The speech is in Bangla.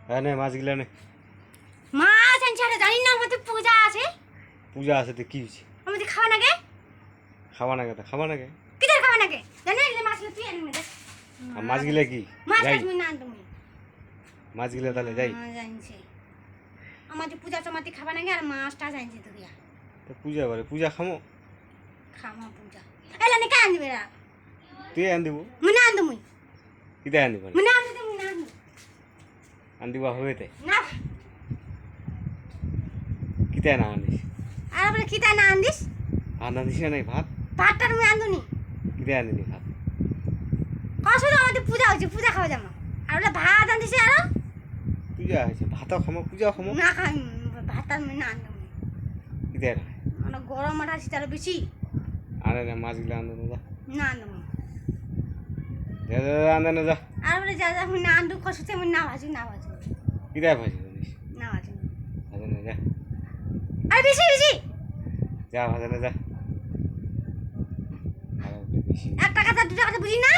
হ্যাঁ নে মাছগুলো নে। মাছ আনছি আরে জানি না আমাদের পূজা আছে। পূজা আছে তো কি হয়েছে? আমাদের খাওয়া নাগে খাওয়া না গে খাওয়া না গে। কিদের খাওয়া নাগে জানি না মাছগুলো তুই আনবি দে আর মাছগুলো কি মাছ যাই তুমি না তুমি মাছগুলো তাহলে যাই। জানছি আমাদের পূজা চমাতি খাওয়া নাগে আর মাছটা জানছি তুই তো পূজা করে পূজা খামো খামা পূজা এলা নে কান দিবে রা তুই আন দিব মুনা আন তুমি কিতা আন দিব মুনা আন তুমি না আন দিবা হইতে না কিতা না আনিস আর বলে কিতা না আন দিস আনা দিস নাই ভাত ভাতটা তুমি আন দুনি কিতা আনিনি ভাত কসু আমাদের পূজা হচ্ছে পূজা খাওয়া যাবো আর বলে ভাত আন দিছে আর পূজা হয়েছে ভাতও খামো পূজা খামো না খাই ভাতটা আমি না আন তুমি কিতা না মানে গরম মাঠা আছে তার বেশি আনে না মাছগুলো আন না যা না আন তুমি আন না যা আর বলে যা যা আমি না আন দু কসুতে আমি না ভাজি কিতা ভাজি করিস না ভাজি ভাজে না যা আর বেশি বেশি যা ভাজে না যা আর বেশি 1 টাকা 2 টাকা বুঝি না